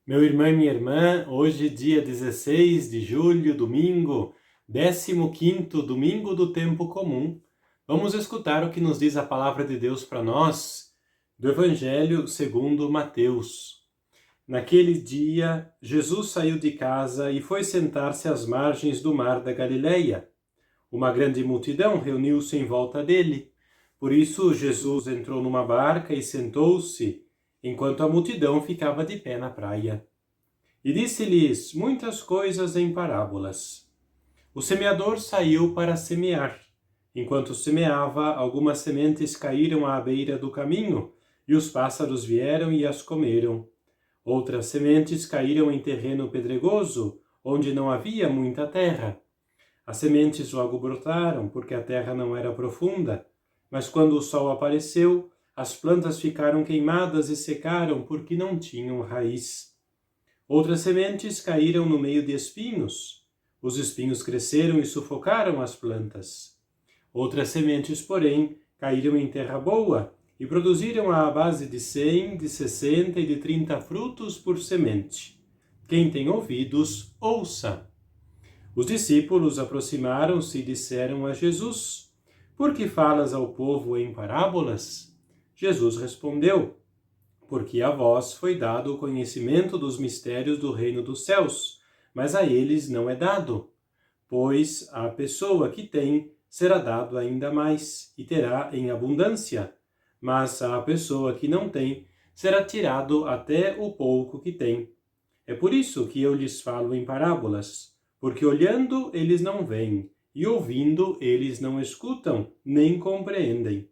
Meu irmão e minha irmã, hoje dia 16 de julho, domingo, 15º domingo do tempo comum, vamos escutar o que nos diz a palavra de Deus para nós, do Evangelho segundo Mateus. Naquele dia, Jesus saiu de casa e foi sentar-se às margens do mar da Galileia. Uma grande multidão reuniu-se em volta dele. Por isso, Jesus entrou numa barca e sentou-se, enquanto a multidão ficava de pé na praia. E disse-lhes muitas coisas em parábolas. O semeador saiu para semear. Enquanto semeava, algumas sementes caíram à beira do caminho, e os pássaros vieram e as comeram. Outras sementes caíram em terreno pedregoso, onde não havia muita terra. As sementes logo brotaram, porque a terra não era profunda. Mas quando o sol apareceu, as plantas ficaram queimadas e secaram, porque não tinham raiz. Outras sementes caíram no meio de espinhos. Os espinhos cresceram e sufocaram as plantas. Outras sementes, porém, caíram em terra boa e produziram à base de 100, de 60 e de 30 frutos por semente. Quem tem ouvidos, ouça. Os discípulos aproximaram-se e disseram a Jesus: Por que falas ao povo em parábolas? Jesus respondeu: Porque a vós foi dado o conhecimento dos mistérios do reino dos céus, mas a eles não é dado. Pois a pessoa que tem será dado ainda mais, e terá em abundância. Mas a pessoa que não tem será tirado até o pouco que tem. É por isso que eu lhes falo em parábolas, porque olhando eles não veem, e ouvindo eles não escutam, nem compreendem.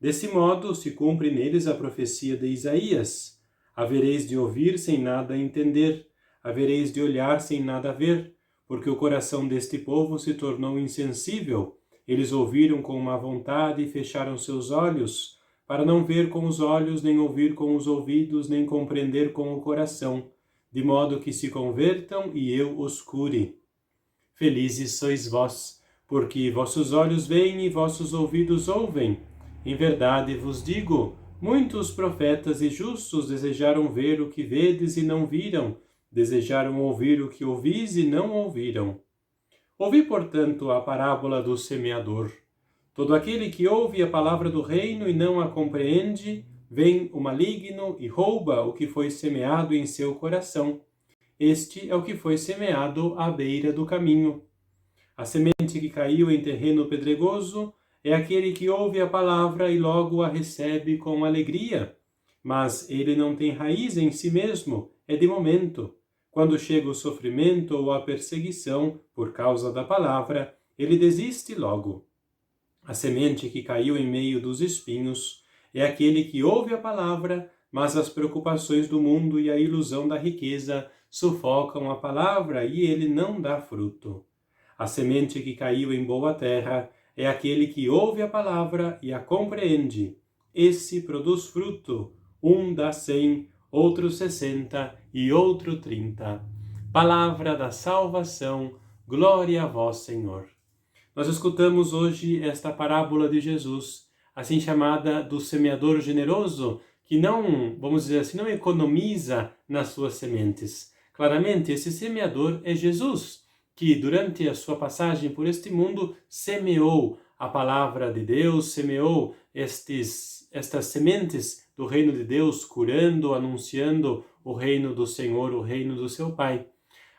Desse modo se cumpre neles a profecia de Isaías: havereis de ouvir sem nada entender, havereis de olhar sem nada ver, porque o coração deste povo se tornou insensível. Eles ouviram com má vontade e fecharam seus olhos, para não ver com os olhos, nem ouvir com os ouvidos, nem compreender com o coração, de modo que se convertam e eu os cure. Felizes sois vós, porque vossos olhos veem e vossos ouvidos ouvem. Em verdade vos digo, muitos profetas e justos desejaram ver o que vedes e não viram, desejaram ouvir o que ouvis e não ouviram. Ouvi, portanto, a parábola do semeador. Todo aquele que ouve a palavra do reino e não a compreende, vem o maligno e rouba o que foi semeado em seu coração. Este é o que foi semeado à beira do caminho. A semente que caiu em terreno pedregoso é aquele que ouve a palavra e logo a recebe com alegria, mas ele não tem raiz em si mesmo, é de momento. Quando chega o sofrimento ou a perseguição por causa da palavra, ele desiste logo. A semente que caiu em meio dos espinhos é aquele que ouve a palavra, mas as preocupações do mundo e a ilusão da riqueza sufocam a palavra e ele não dá fruto. A semente que caiu em boa terra é aquele que ouve a palavra e a compreende. Esse produz fruto, um dá 100, outro 60 e outro 30. Palavra da salvação, glória a vós, Senhor. Nós escutamos hoje esta parábola de Jesus, assim chamada do semeador generoso, que não, vamos dizer assim, não economiza nas suas sementes. Claramente, esse semeador é Jesus, que durante a sua passagem por este mundo semeou a palavra de Deus, semeou estas sementes do reino de Deus, curando, anunciando o reino do Senhor, o reino do seu Pai.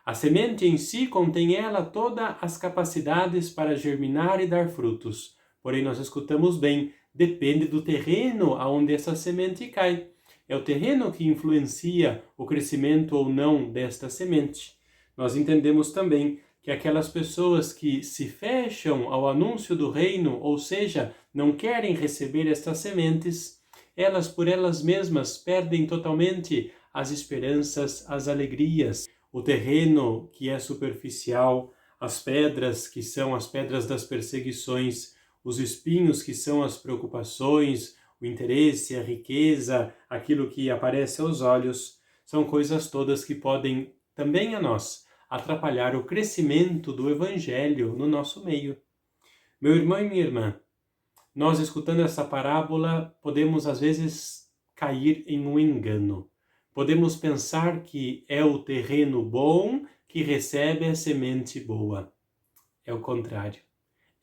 A semente em si contém ela todas as capacidades para germinar e dar frutos. Porém, nós escutamos bem, depende do terreno aonde essa semente cai. É o terreno que influencia o crescimento ou não desta semente. Nós entendemos também que aquelas pessoas que se fecham ao anúncio do reino, ou seja, não querem receber estas sementes, elas por elas mesmas perdem totalmente as esperanças, as alegrias. O terreno que é superficial, as pedras que são as pedras das perseguições, os espinhos que são as preocupações, o interesse, a riqueza, aquilo que aparece aos olhos, são coisas todas que podem também a nós atrapalhar o crescimento do Evangelho no nosso meio. Meu irmão e minha irmã, nós escutando essa parábola podemos às vezes cair em um engano. Podemos pensar que é o terreno bom que recebe a semente boa. É o contrário.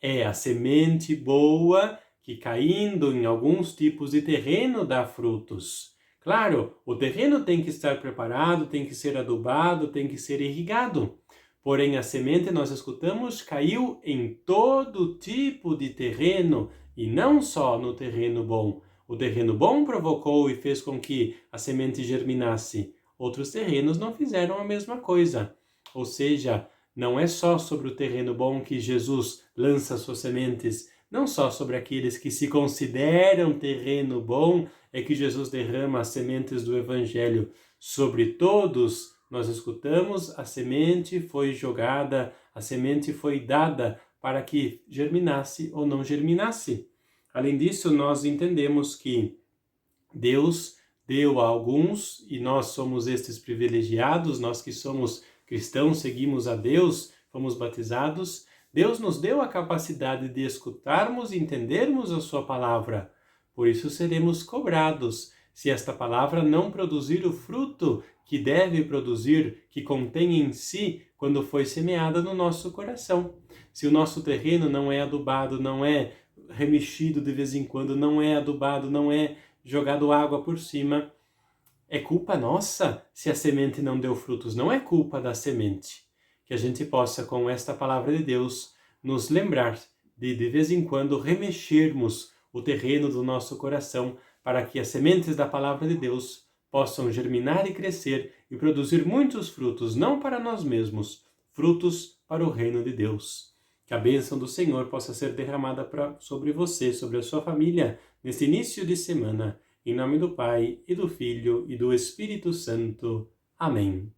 É a semente boa que, caindo em alguns tipos de terreno, dá frutos. Claro, o terreno tem que estar preparado, tem que ser adubado, tem que ser irrigado. Porém, a semente, nós escutamos, caiu em todo tipo de terreno e não só no terreno bom. O terreno bom provocou e fez com que a semente germinasse. Outros terrenos não fizeram a mesma coisa. Ou seja, não é só sobre o terreno bom que Jesus lança suas sementes, não só sobre aqueles que se consideram terreno bom é que Jesus derrama as sementes do Evangelho. Sobre todos, nós escutamos, a semente foi jogada, a semente foi dada para que germinasse ou não germinasse. Além disso, nós entendemos que Deus deu a alguns, e nós somos estes privilegiados, nós que somos cristãos, seguimos a Deus, fomos batizados, Deus nos deu a capacidade de escutarmos e entendermos a sua palavra. Por isso seremos cobrados, se esta palavra não produzir o fruto que deve produzir, que contém em si, quando foi semeada no nosso coração. Se o nosso terreno não é adubado, não é remexido de vez em quando, não é adubado, não é jogado água por cima, é culpa nossa se a semente não deu frutos, não é culpa da semente. Que a gente possa, com esta palavra de Deus, nos lembrar de vez em quando, remexermos o terreno do nosso coração para que as sementes da palavra de Deus possam germinar e crescer e produzir muitos frutos, não para nós mesmos, frutos para o reino de Deus. Que a bênção do Senhor possa ser derramada sobre você, sobre a sua família, nesse início de semana. Em nome do Pai, e do Filho, e do Espírito Santo. Amém.